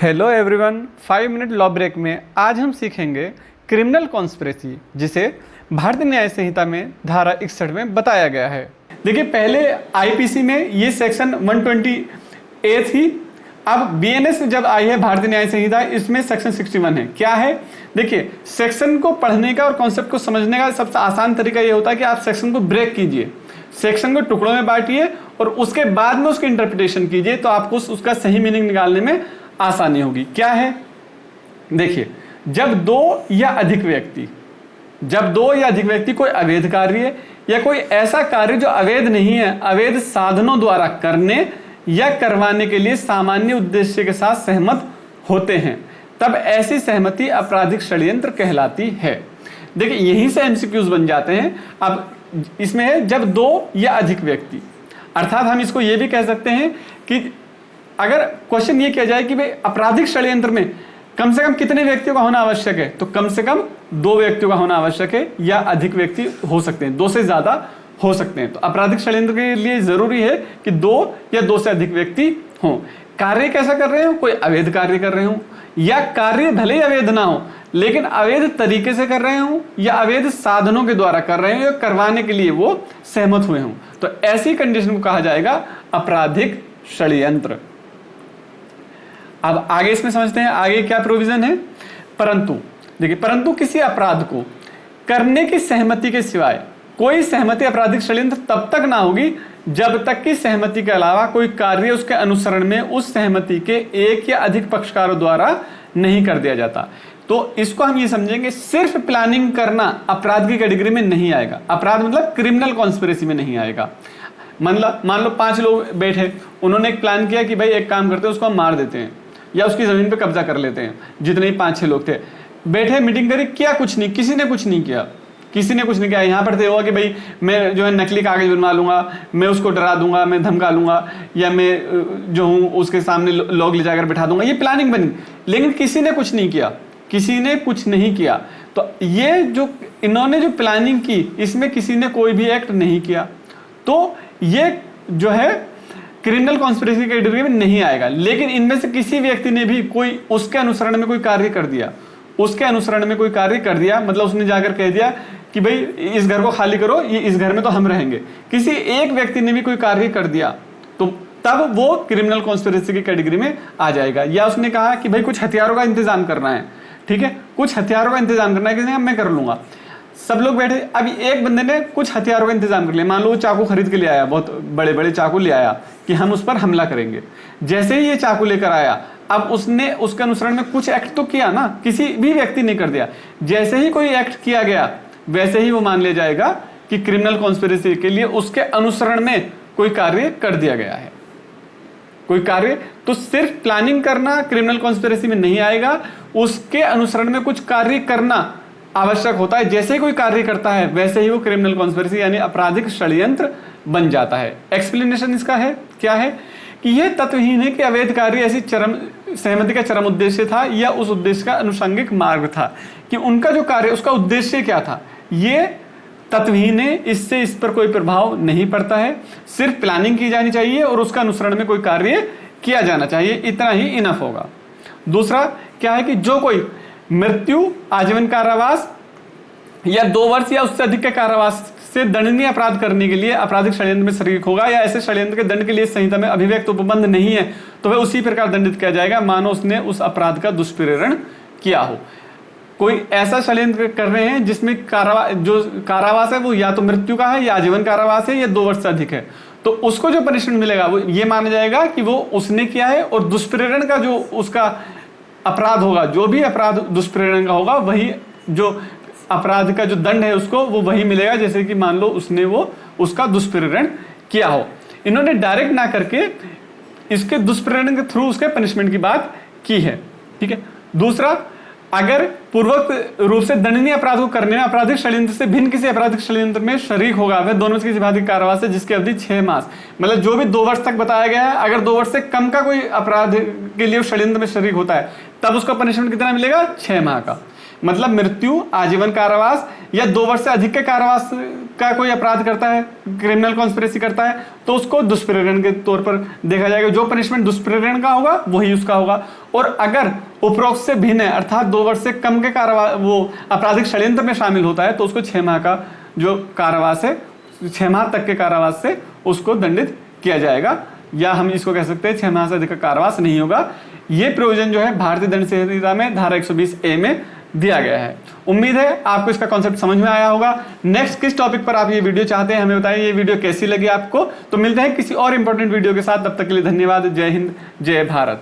Hello everyone, 5 minute law break में आज हम सीखेंगे क्रिमिनल कॉन्स्पिरेसी, जिसे भारतीय न्याय संहिता में धारा 61 में बताया गया है। देखिए, पहले आईपीसी में ये सेक्शन 120A थी। अब बीएनएस जब आई है भारतीय न्याय संहिता, इसमें सेक्शन 61 है। क्या है? देखिए, सेक्शन को पढ़ने का और कॉन्सेप्ट को समझने का सबसे आसान तरीका ये होता है कि आप सेक्शन को ब्रेक कीजिए, सेक्शन को टुकड़ों में बांटिए और उसके बाद में उसकी इंटरप्रिटेशन कीजिए, तो आपको उसका सही मीनिंग निकालने में आसानी होगी। क्या है? देखिए, जब दो या अधिक व्यक्ति कोई अवैध कार्य या कोई ऐसा कार्य जो अवैध नहीं है, अवैध साधनों द्वारा करने या करवाने के लिए सामान्य उद्देश्य के साथ सहमत होते हैं, तब ऐसी सहमति आपराधिक षड्यंत्र कहलाती है। देखिए, यहीं से एमसीक्यूज बन जाते हैं। अब इसमें है जब दो या अधिक व्यक्ति, अर्थात हम इसको ये भी कह सकते हैं कि अगर क्वेश्चन ये किया जाए कि भाई आपराधिक षड्यंत्र में कम से कम कितने व्यक्तियों का होना आवश्यक है, तो कम से कम 2 व्यक्तियों का होना आवश्यक है, या अधिक व्यक्ति हो सकते हैं, 2 से ज्यादा हो सकते हैं। तो आपराधिक षड्यंत्र के लिए जरूरी है कि 2 या 2 से अधिक व्यक्ति हों। कार्य कैसा कर रहे हो? कोई अवैध कार्य कर रहे हो, या कार्य भले ही अवैध ना हो लेकिन अवैध तरीके से कर रहे हो, या अवैध साधनों के द्वारा कर रहे हो, या करवाने के लिए वो सहमत हुए हों, तो ऐसी कंडीशन को कहा जाएगा आपराधिक षड्यंत्र। अब आगे इसमें समझते हैं आगे क्या प्रोविजन है। परंतु किसी अपराध को करने की सहमति के सिवाय कोई सहमति आपराधिक षड्यंत्र तब तक ना होगी जब तक कि सहमति के अलावा कोई कार्य उसके अनुसरण में उस सहमति के एक या अधिक पक्षकारों द्वारा नहीं कर दिया जाता। तो इसको हम ये समझेंगे, सिर्फ प्लानिंग करना अपराध की कैटेगरी में नहीं आएगा। अपराध मतलब क्रिमिनल कॉन्स्पिरेसी में नहीं आएगा। मान लो 5 लोग बैठे, उन्होंने एक प्लान किया कि भाई एक काम करते हैं, उसको हम मार देते हैं या उसकी जमीन पे कब्जा कर लेते हैं। जितने ही 5-6 लोग थे, बैठे, मीटिंग करी, किया कुछ नहीं, किसी ने कुछ नहीं किया। यहाँ पर होगा कि भाई मैं जो है नकली कागज बनवा लूंगा, मैं उसको डरा दूंगा, मैं धमका लूंगा, या मैं जो हूँ उसके सामने लोग ले जाकर बैठा दूंगा। ये प्लानिंग बनी, लेकिन किसी ने कुछ नहीं किया। तो ये जो इन्होंने जो प्लानिंग की, इसमें किसी ने कोई भी एक्ट नहीं किया, तो ये जो है क्रिमिनल कॉन्स्पिरेसी कैटेगरी में नहीं आएगा। लेकिन इनमें से किसी व्यक्ति ने भी कोई उसके अनुसरण में कोई कार्य कर दिया, मतलब उसने जाकर कह दिया कि भाई इस घर को खाली करो, ये इस घर में तो हम रहेंगे, किसी एक व्यक्ति ने भी कोई कार्य कर दिया, तो तब वो क्रिमिनल कॉन्स्पिरेसी की कैटेगरी में आ जाएगा। या उसने कहा कि भाई कुछ हथियारों का इंतजाम करना है, ठीक है, कुछ हथियारों का इंतजाम करना है, किसी ने मैं कर लूंगा। सब लोग बैठे, अभी एक बंदे ने कुछ हथियारों का इंतजाम कर लिया। मान लो वो चाकू खरीद के ले आया, बहुत बड़े बड़े चाकू ले आया कि हम उस पर हमला करेंगे। जैसे ही ये चाकू लेकर आया, अब उसने उसके अनुसरण में कुछ एक्ट तो किया ना, किसी भी व्यक्ति ने कर दिया। जैसे ही कोई एक्ट किया गया, वैसे ही वो मान लिया जाएगा कि क्रिमिनल कॉन्स्पिरेसी के लिए उसके अनुसरण में कोई कार्य कर दिया गया है। कोई कार्य, तो सिर्फ प्लानिंग करना क्रिमिनल कॉन्स्पिरेसी में नहीं आएगा, उसके अनुसरण में कुछ कार्य करना आवश्यक होता है। जैसे ही कोई कार्य करता है, वैसे ही वो क्रिमिनल कॉन्स्पिरेसी यानी आपराधिक षड्यंत्र बन जाता है। एक्सप्लेनेशन इसका है, क्या है कि यह तत्वहीन है कि अवैध कार्य ऐसी सहमति का चरम उद्देश्य था या उस उद्देश्य का अनुषंगिक मार्ग था, कि उनका जो कार्य, उसका उद्देश्य क्या था, ये तत्वहीन है, इससे इस पर कोई प्रभाव नहीं पड़ता है। सिर्फ प्लानिंग की जानी चाहिए और उसका अनुसरण में कोई कार्य किया जाना चाहिए, इतना ही इनफ होगा। दूसरा क्या है कि जो कोई मृत्यु, आजीवन कारावास या 2 वर्ष या उससे अधिक के कारावास से दंडनीय अपराध करने के लिए आपराधिक षड्यंत्र में शरीक होगा, या ऐसे षड्यंत्र के दंड के लिए संहिता में अभिव्यक्त उपबंध नहीं है, तो वह उसी प्रकार दंडित किया जाएगा मानो उसने उस अपराध का दुष्प्रेरण किया हो। कोई ऐसा षड्यंत्र कर रहे हैं जिसमें कारावास है वो या तो मृत्यु का है, या आजीवन कारावास है, या 2 वर्ष से अधिक है, तो उसको जो पनिशमेंट मिलेगा वो ये माना जाएगा कि वो उसने किया है, और दुष्प्रेरण का जो उसका अपराध होगा, जो भी अपराध दुष्प्रेरण का होगा, वही जो अपराध का जो दंड है उसको वो वही मिलेगा, जैसे कि मान लो उसने वो उसका दुष्प्रेरण किया हो। इन्होंने डायरेक्ट ना करके इसके दुष्प्रेरण के थ्रू उसके पनिशमेंट की बात की है, ठीक है। दूसरा, अगर पूर्वक रूप से दंडनीय अपराध को करने में आपराधिक षड्यंत्र से भिन्न किसी आपराधिक षड्यंत्र में शरीक होगा, वह दोनों से किसी भांति कारावास है जिसकी अवधि 6 मास, मतलब जो भी 2 वर्ष तक बताया गया है, अगर 2 वर्ष से कम का कोई अपराध के लिए षड्यंत्र में शरीक होता है, तब उसका पनिशमेंट कितना मिलेगा? 6 माह का। मतलब मृत्यु, आजीवन कारावास या 2 वर्ष से अधिक के कारावास का कोई अपराध करता है, क्रिमिनल कॉन्स्पिरेसी करता है, तो उसको दुष्प्रेरण के तौर पर देखा जाएगा। जो पनिशमेंट दुष्प्रेरण का होगा वही उसका होगा। और अगर उपरोक्त से भिन्न है, अर्थात 2 वर्ष से कम के कारावास वो आपराधिक षड्यंत्र में शामिल होता है, तो उसको 6 माह का जो कारावास है, 6 माह तक के कारावास से उसको दंडित किया जाएगा, या हम इसको कह सकते हैं 6 माह से अधिक का कारावास नहीं होगा। ये प्रोविजन जो है भारतीय दंड संहिता में धारा 120A में दिया गया है। उम्मीद है आपको इसका कॉन्सेप्ट समझ में आया होगा। नेक्स्ट किस टॉपिक पर आप ये वीडियो चाहते हैं हमें बताइए, ये वीडियो कैसी लगी आपको। तो मिलते हैं किसी और इंपॉर्टेंट वीडियो के साथ, तब तक के लिए धन्यवाद। जय हिंद, जय भारत।